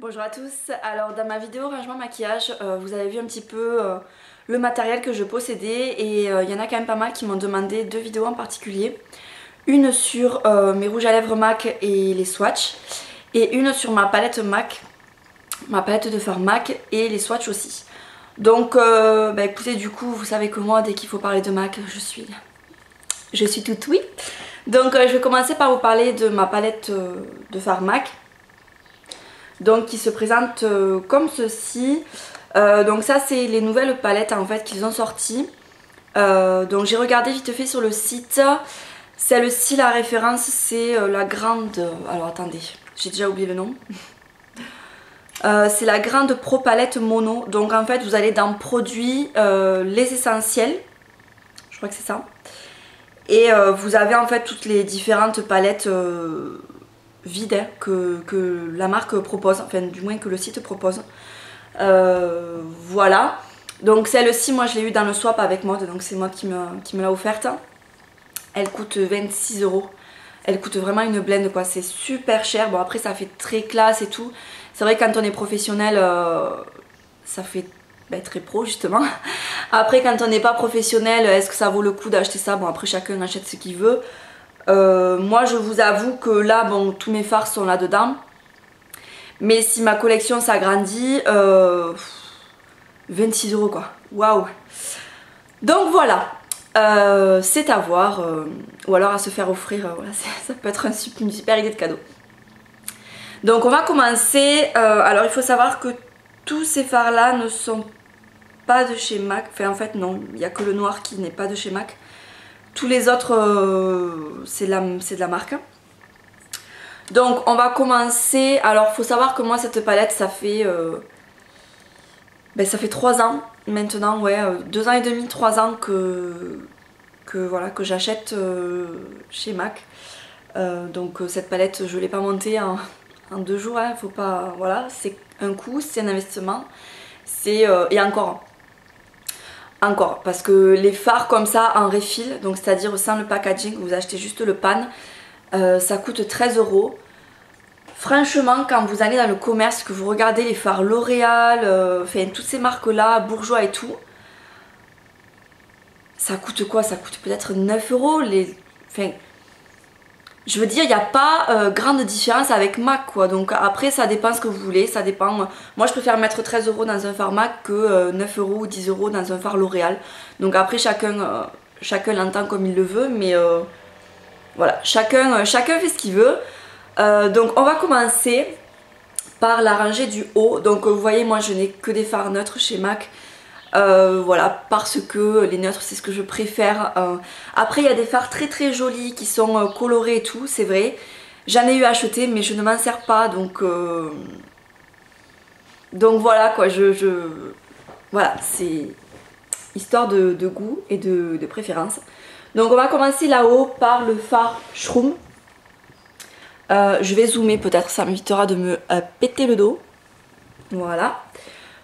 Bonjour à tous, alors dans ma vidéo rangement maquillage, vous avez vu un petit peu le matériel que je possédais et il y en a quand même pas mal qui m'ont demandé deux vidéos en particulier. Une sur mes rouges à lèvres MAC et les swatchs et une sur ma palette MAC, ma palette de fard MAC et les swatchs aussi. Donc écoutez, du coup vous savez que moi dès qu'il faut parler de MAC je suis toute oui. Donc je vais commencer par vous parler de ma palette de fard MAC. Donc qui se présente comme ceci. Donc ça c'est les nouvelles palettes en fait qu'ils ont sorties. Donc j'ai regardé vite fait sur le site. Celle-ci, la référence c'est la grande... Alors attendez, j'ai déjà oublié le nom. C'est la grande Pro Palette Mono. Donc en fait vous allez dans produits, les essentiels. Je crois que c'est ça. Et vous avez en fait toutes les différentes palettes vides hein, que la marque propose. Enfin du moins que le site propose. Voilà. Donc celle-ci moi je l'ai eu dans le swap avec Mode. Donc c'est Mode qui me l'a offerte. Elle coûte 26 €. Elle coûte vraiment une blende quoi. C'est super cher. Bon après ça fait très classe et tout. C'est vrai que quand on est professionnel ça fait très pro justement. Après quand on n'est pas professionnel, est-ce que ça vaut le coup d'acheter ça? Bon après chacun achète ce qu'il veut. Moi je vous avoue que là bon tous mes fards sont là dedans. Mais si ma collection s'agrandit, 26 € quoi. Waouh. Donc voilà. C'est à voir. Ou alors à se faire offrir. Voilà, ça peut être une super idée de cadeau. Donc on va commencer. Alors il faut savoir que tous ces fards là ne sont pas de chez MAC. Enfin en fait non, il n'y a que le noir qui n'est pas de chez MAC. Tous les autres c'est de la marque. Donc on va commencer. Alors il faut savoir que moi cette palette ça fait 3 ans maintenant, ouais, 2 ans et demi, 3 ans que j'achète chez MAC. Donc cette palette je ne l'ai pas montée en 2 jours, hein, faut pas, voilà, c'est un coût, c'est un investissement, et encore, parce que les fards comme ça en refill, donc c'est-à-dire sans le packaging, vous achetez juste le pan, ça coûte 13 €. Franchement, quand vous allez dans le commerce, que vous regardez les fards L'Oréal, enfin toutes ces marques-là, Bourjois et tout, ça coûte quoi? Ça coûte peut-être 9 €. Enfin, je veux dire, il n'y a pas grande différence avec MAC quoi. Donc après, ça dépend ce que vous voulez, ça dépend. Moi, je préfère mettre 13 € dans un fard MAC que 9 € ou 10 € dans un fard L'Oréal. Donc après, chacun l'entend comme il le veut, mais voilà, chacun fait ce qu'il veut. Donc on va commencer par la rangée du haut. Donc vous voyez moi je n'ai que des fards neutres chez MAC. Voilà, parce que les neutres c'est ce que je préfère. Après il y a des fards très très jolis qui sont colorés et tout, c'est vrai. J'en ai eu acheté mais je ne m'en sers pas, donc voilà quoi, voilà, c'est histoire de goût et de préférence. Donc on va commencer là-haut par le fard Shroom. Je vais zoomer, peut-être ça m'évitera de me péter le dos. Voilà.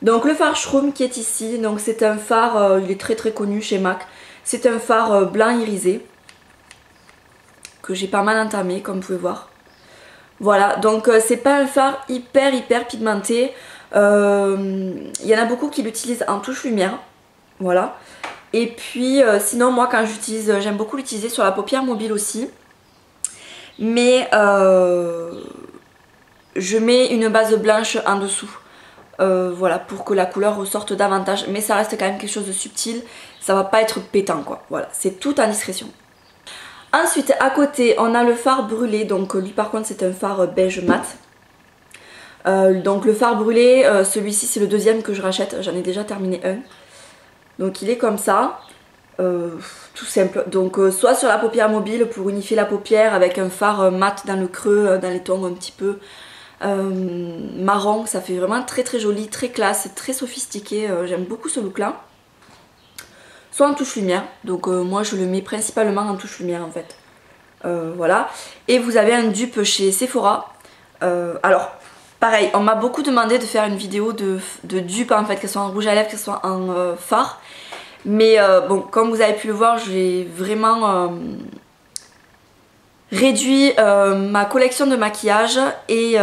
Donc le fard Shroom qui est ici, donc c'est un fard, il est très très connu chez MAC. C'est un fard blanc irisé que j'ai pas mal entamé comme vous pouvez voir. Voilà, donc c'est pas un fard hyper pigmenté. Il y en a beaucoup qui l'utilisent en touche lumière. Voilà. Et puis sinon moi quand j'utilise, j'aime beaucoup l'utiliser sur la paupière mobile aussi. Mais je mets une base blanche en dessous. Voilà, pour que la couleur ressorte davantage. Mais ça reste quand même quelque chose de subtil. Ça va pas être pétant quoi. Voilà, c'est tout en discrétion. Ensuite, à côté, on a le fard brûlé. Donc lui par contre c'est un fard beige mat. Donc le fard brûlé, celui-ci c'est le deuxième que je rachète. J'en ai déjà terminé un. Donc il est comme ça. Tout simple, donc soit sur la paupière mobile pour unifier la paupière avec un fard mat dans le creux, dans les tons un petit peu marron, ça fait vraiment très très joli, très classe, très sophistiqué, j'aime beaucoup ce look là. Soit en touche lumière, donc moi je le mets principalement en touche lumière en fait. Voilà, et vous avez un dupe chez Sephora. Alors pareil, on m'a beaucoup demandé de faire une vidéo de dupe en fait, qu'elle soit en rouge à lèvres, qu'elle soit en fard. Mais bon, comme vous avez pu le voir, j'ai vraiment réduit ma collection de maquillage et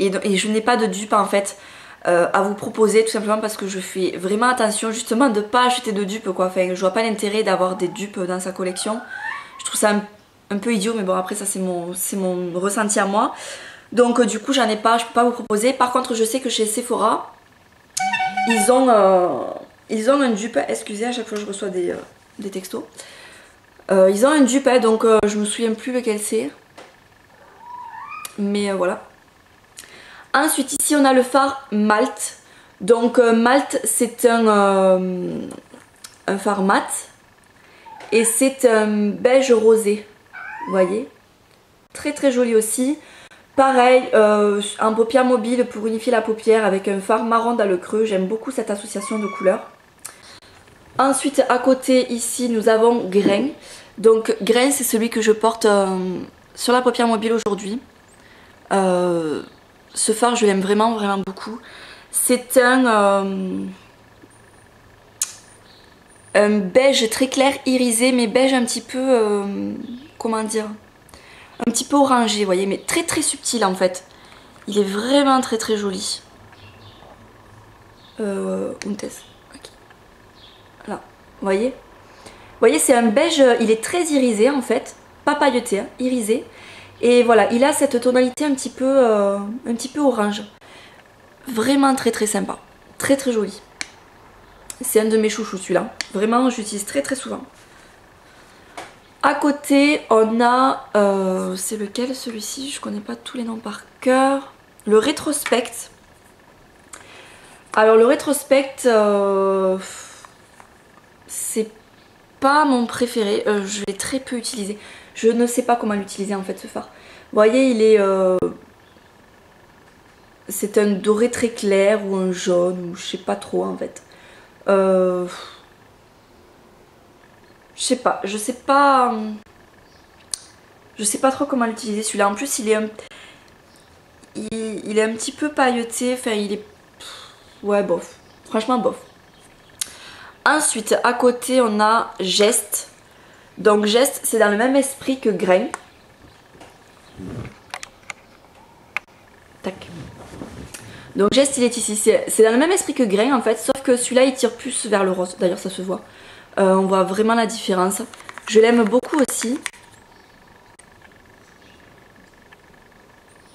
et je n'ai pas de dupe en fait à vous proposer, tout simplement parce que je fais vraiment attention justement de ne pas acheter de dupes quoi. Enfin, je vois pas l'intérêt d'avoir des dupes dans sa collection. Je trouve ça un peu idiot, mais bon après ça c'est mon ressenti à moi. Donc du coup j'en ai pas, je peux pas vous proposer. Par contre je sais que chez Sephora ils ont un dupe, excusez à chaque fois je reçois des textos. Ils ont un dupe, donc je me souviens plus lequel c'est. Mais voilà. Ensuite ici on a le fard Malt. Donc Malt c'est un fard mat. Et c'est un beige rosé. Vous voyez. Très très joli aussi. Pareil, un paupière mobile pour unifier la paupière avec un fard marron dans le creux. J'aime beaucoup cette association de couleurs. Ensuite à côté ici nous avons Grain. Donc Grain c'est celui que je porte sur la paupière mobile aujourd'hui. Ce fard je l'aime vraiment beaucoup. C'est un beige très clair irisé, mais beige un petit peu comment dire, un petit peu orangé, vous voyez, mais très très subtil en fait. Il est vraiment très très joli. Untes. Okay. Là, vous voyez. Vous voyez, c'est un beige, il est très irisé en fait, pas pailleté, hein, irisé. Et voilà, il a cette tonalité un petit peu orange. Vraiment très très sympa. Très très joli. C'est un de mes chouchous celui-là. Vraiment, j'utilise très très souvent. À côté, on a... c'est lequel celui-ci? Je connais pas tous les noms par cœur. Le Rétrospect. Alors le Rétrospect, c'est pas mon préféré. Je l'ai très peu utilisé. Je ne sais pas comment l'utiliser en fait ce fard. Vous voyez, il est... c'est un doré très clair ou un jaune ou je sais pas trop en fait. Je sais pas, je sais pas trop comment l'utiliser celui-là. En plus il est un petit peu pailleté, enfin il est... Ouais bof, franchement bof. Ensuite à côté on a Geste. Donc Geste c'est dans le même esprit que Grain. Tac. Donc Geste il est ici, c'est dans le même esprit que Grain en fait, sauf que celui-là il tire plus vers le rose, d'ailleurs ça se voit. On voit vraiment la différence. Je l'aime beaucoup aussi.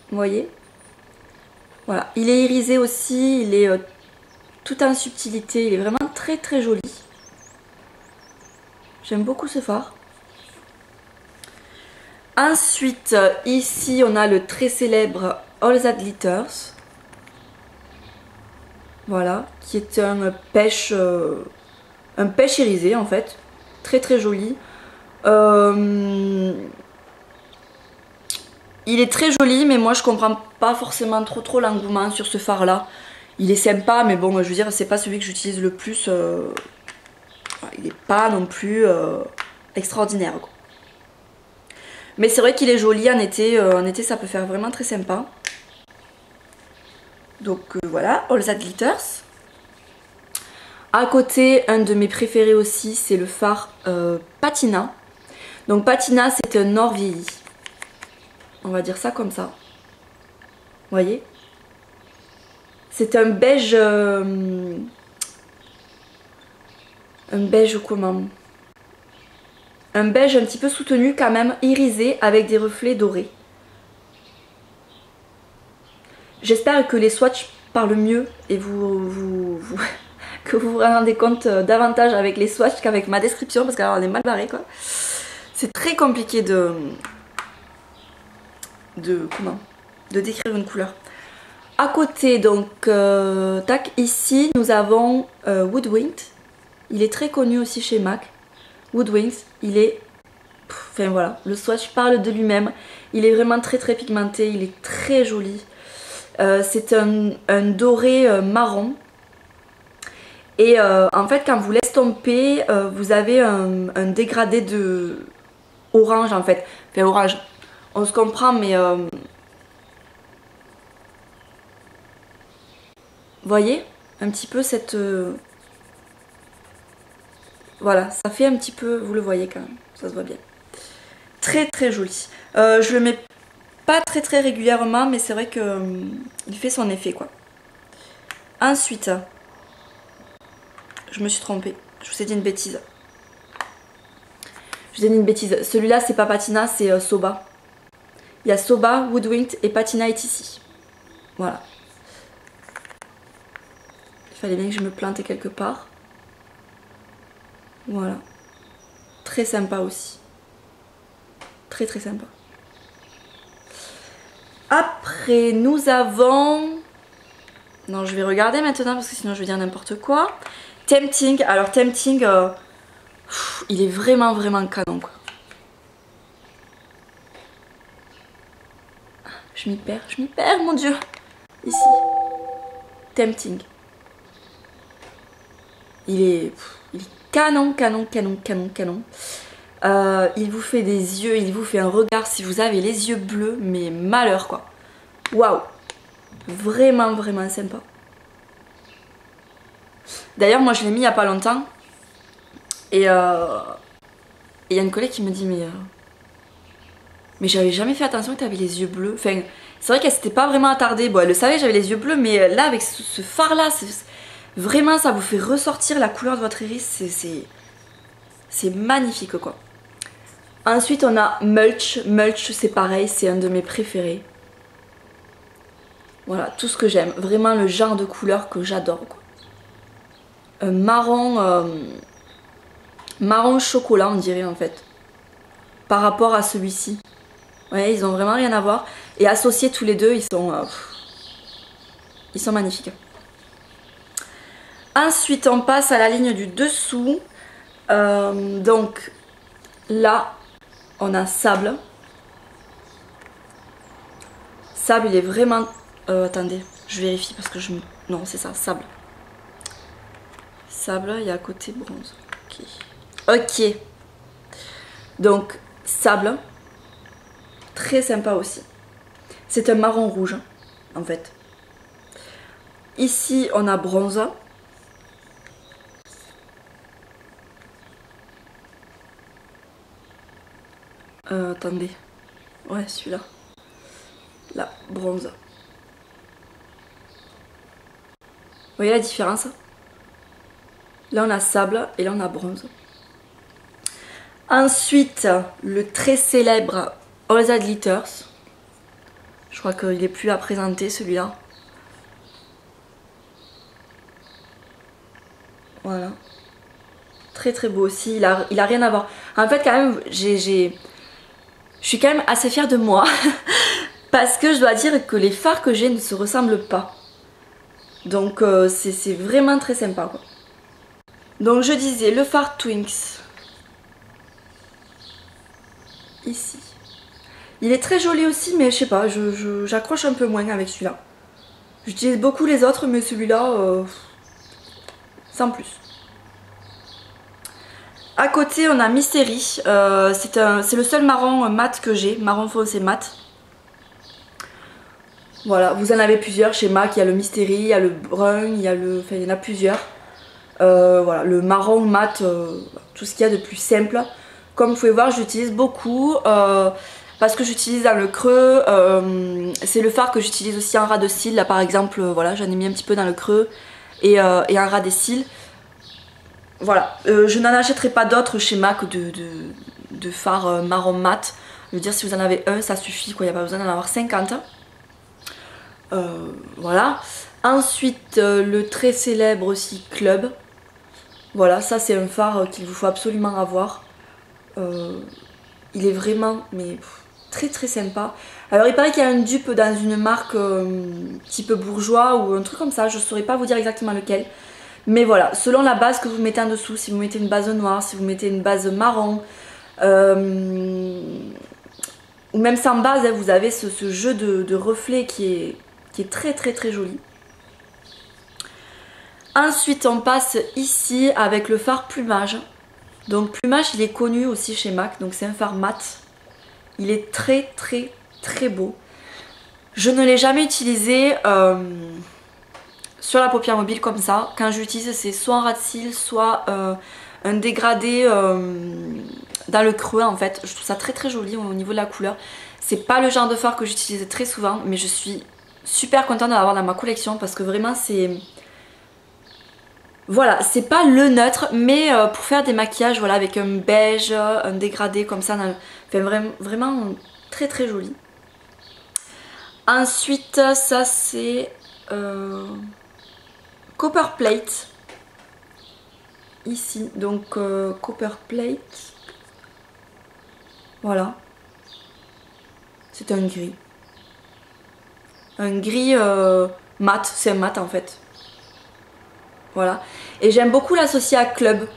Vous voyez? Voilà, il est irisé aussi, il est tout en subtilité, il est vraiment très très joli. J'aime beaucoup ce fard. Ensuite, ici on a le très célèbre All That Glitters. Voilà, qui est un pêche irisé en fait, très très joli. Il est très joli, mais moi je comprends pas forcément trop l'engouement sur ce fard là. Il est sympa, mais bon, je veux dire, c'est pas celui que j'utilise le plus. Il est pas non plus extraordinaire, quoi. Mais c'est vrai qu'il est joli en été ça peut faire vraiment très sympa. Donc voilà, All That Glitters. À côté, un de mes préférés aussi, c'est le fard Patina. Donc Patina, c'est un or vieilli. On va dire ça comme ça. Vous voyez? C'est un beige... un beige comment? Un beige un petit peu soutenu quand même, irisé, avec des reflets dorés. J'espère que les swatchs parlent mieux et que vous vous rendez compte davantage avec les swatchs qu'avec ma description, parce qu'alors on est mal barré quoi. C'est très compliqué de décrire une couleur. À côté donc, tac, ici nous avons Woodwind. Il est très connu aussi chez MAC. Woodwind, il est... Enfin voilà, le swatch parle de lui-même. Il est vraiment très très pigmenté, il est très joli. C'est un doré marron. Et en fait quand vous l'estompez, vous avez un dégradé de orange en fait. Enfin orange, on se comprend mais... voyez un petit peu cette... Voilà, ça fait un petit peu... Vous le voyez quand même, ça se voit bien. Très très joli. Je le mets pas très régulièrement, mais c'est vrai que il fait son effet quoi. Ensuite, je me suis trompée, je vous ai dit une bêtise. Celui-là c'est pas Patina, c'est Soba. Il y a Soba, Woodwinked et Patina est ici. Voilà. Il fallait bien que je me plante quelque part. Voilà. Très sympa aussi. Très sympa. Après, nous avons... Non, je vais regarder maintenant parce que sinon je vais dire n'importe quoi. Tempting. Alors Tempting, il est vraiment canon quoi. Je m'y perds mon dieu. Ici. Tempting. Il est canon. Il vous fait des yeux, il vous fait un regard si vous avez les yeux bleus, mais malheur quoi. Waouh. Vraiment sympa. D'ailleurs moi je l'ai mis il n'y a pas longtemps. Et il y a une collègue qui me dit mais j'avais jamais fait attention que tu avais les yeux bleus. Enfin c'est vrai qu'elle s'était pas vraiment attardée. Bon elle le savait j'avais les yeux bleus, mais là avec ce fard là, vraiment ça vous fait ressortir la couleur de votre iris. C'est magnifique quoi. Ensuite on a Mulch. Mulch c'est pareil, c'est un de mes préférés. Voilà, tout ce que j'aime. Vraiment le genre de couleur que j'adore quoi. Marron chocolat on dirait en fait. Par rapport à celui-ci. Vous voyez, ils ont vraiment rien à voir. Et associés tous les deux, ils sont magnifiques. Ensuite on passe à la ligne du dessous. Donc là on a Sable. Sable il est vraiment... attendez, je vérifie parce que non c'est ça, Sable. Sable, il y a à côté bronze. Ok. Donc Sable. Très sympa aussi. C'est un marron rouge en fait. Ici on a bronze. Attendez. Ouais celui-là. Là, bronze. Vous voyez la différence? Là on a Sable et là on a bronze. Ensuite, le très célèbre All That Glitters. Je crois qu'il est plus à présenter celui-là. Voilà. Très beau aussi. Il a rien à voir. En fait quand même, je suis quand même assez fière de moi. Parce que je dois dire que les fards que j'ai ne se ressemblent pas. Donc c'est vraiment très sympa quoi. Donc je disais le fard Twinks. Ici. Il est très joli aussi mais je sais pas, j'accroche un peu moins avec celui-là. J'utilise beaucoup les autres mais celui-là sans plus. À côté on a Mystery. C'est le seul marron mat que j'ai, marron foncé mat. Voilà, vous en avez plusieurs chez MAC, il y a le Mystery, il y a le brun, il y en a plusieurs. Voilà, le marron mat, tout ce qu'il y a de plus simple. Comme vous pouvez voir, j'utilise beaucoup parce que j'utilise dans le creux. C'est le fard que j'utilise aussi en ras de cils. Là par exemple, voilà, j'en ai mis un petit peu dans le creux et en ras des cils. Voilà, je n'en achèterai pas d'autres chez MAC de fard marron mat. Je veux dire, si vous en avez un, ça suffit, quoi. Il n'y a pas besoin d'en avoir 50. Voilà. Ensuite, le très célèbre aussi Club. Voilà, ça c'est un fard qu'il vous faut absolument avoir. Il est vraiment mais très sympa. Alors il paraît qu'il y a un dupe dans une marque type bourgeois ou un truc comme ça. Je ne saurais pas vous dire exactement lequel. Mais voilà, selon la base que vous mettez en dessous, si vous mettez une base noire, si vous mettez une base marron, ou même sans base, hein, vous avez ce jeu de reflets qui est très joli. Ensuite on passe ici avec le fard Plumage. Donc Plumage il est connu aussi chez MAC, donc c'est un fard mat. Il est très beau. Je ne l'ai jamais utilisé sur la paupière mobile comme ça. Quand j'utilise c'est soit en ras de cils, soit un dégradé dans le creux en fait. Je trouve ça très joli au niveau de la couleur. C'est pas le genre de fard que j'utilise très souvent, mais je suis super contente de l'avoir dans ma collection parce que vraiment c'est... Voilà, c'est pas le neutre, mais pour faire des maquillages, voilà, avec un beige, un dégradé comme ça, enfin, vraiment très très joli. Ensuite, ça c'est Copper Plate. Ici, donc Copper Plate. Voilà. C'est un gris. Un gris mat, c'est un mat en fait. Voilà. Et j'aime beaucoup l'associer à Club.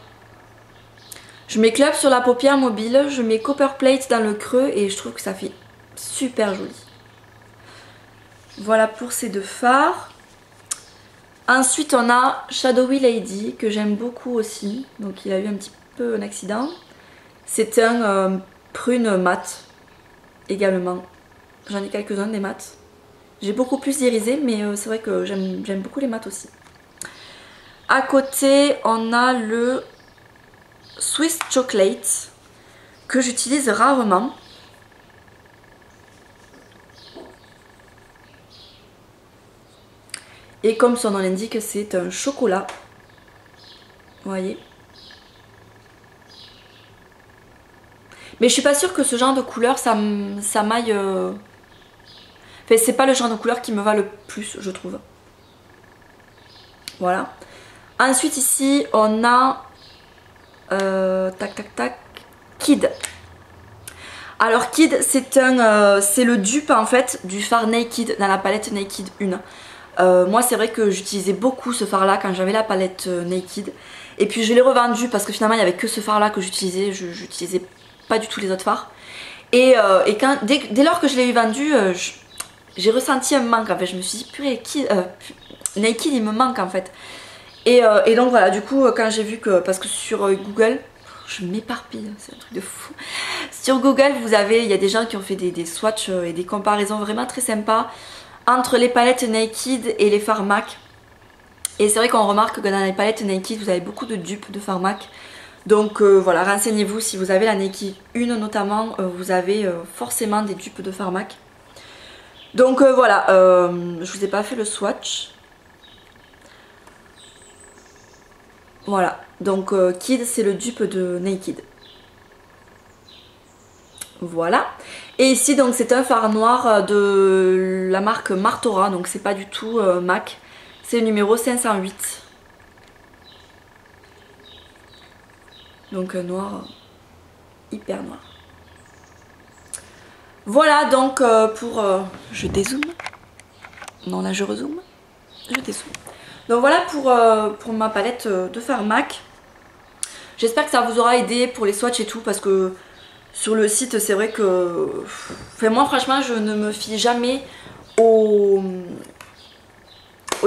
Je mets Club sur la paupière mobile, je mets Copper Plate dans le creux et je trouve que ça fait super joli. Voilà pour ces deux fards. Ensuite on a Shadowy Lady que j'aime beaucoup aussi. Donc il a eu un petit peu un accident. C'est un prune mat également. J'en ai quelques-uns des mats. J'ai beaucoup plus irisé mais c'est vrai que j'aime beaucoup les mats aussi. À côté on a le Swiss Chocolate que j'utilise rarement. Et comme son nom l'indique, c'est un chocolat. Vous voyez. Mais je suis pas sûre que ce genre de couleur, ça m'aille... Enfin, c'est pas le genre de couleur qui me va le plus, je trouve. Voilà. Ensuite, ici, on a... tac, tac, tac. Kid. Alors, Kid, c'est le dupe, en fait, du fard Naked dans la palette Naked 1. Moi c'est vrai que j'utilisais beaucoup ce fard là quand j'avais la palette Naked et puis je l'ai revendu parce que finalement il n'y avait que ce fard là que j'utilisais, j'utilisais pas du tout les autres fards et dès lors que je l'ai eu vendu j'ai ressenti un manque en fait, je me suis dit purée Naked il me manque en fait et donc voilà, du coup quand j'ai vu que, parce que sur Google je m'éparpille, c'est un truc de fou. Sur Google il y a des gens qui ont fait des swatchs et des comparaisons vraiment très sympas entre les palettes Naked et les fards MAC. Et c'est vrai qu'on remarque que dans les palettes Naked vous avez beaucoup de dupes de fards MAC. Donc voilà, renseignez-vous, si vous avez la Naked 1 notamment, vous avez forcément des dupes de fards MAC. Donc voilà, je vous ai pas fait le swatch. Voilà, donc Kid c'est le dupe de Naked. Voilà. Et ici donc c'est un fard noir de la marque Martora, donc c'est pas du tout MAC, c'est le numéro 508. Donc noir, hyper noir. Voilà donc pour... je dézoome. Non là je rezoome. Je dézoome. Donc voilà pour ma palette de fard MAC. J'espère que ça vous aura aidé pour les swatchs et tout parce que... Sur le site, c'est vrai que... Enfin, moi, franchement, je ne me fie jamais au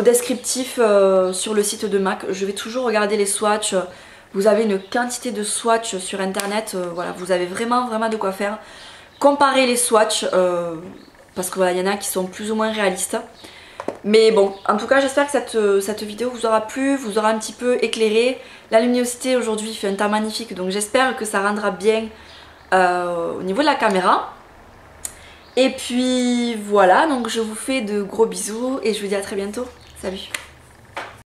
descriptif sur le site de MAC. Je vais toujours regarder les swatchs. Vous avez une quantité de swatchs sur internet. Voilà, vous avez vraiment de quoi faire. Comparez les swatchs parce que voilà, il y en a qui sont plus ou moins réalistes. Mais bon, en tout cas, j'espère que cette vidéo vous aura plu, vous aura un petit peu éclairé. La luminosité aujourd'hui fait un temps magnifique, donc j'espère que ça rendra bien au niveau de la caméra. Et puis voilà, donc je vous fais de gros bisous et je vous dis à très bientôt. Salut!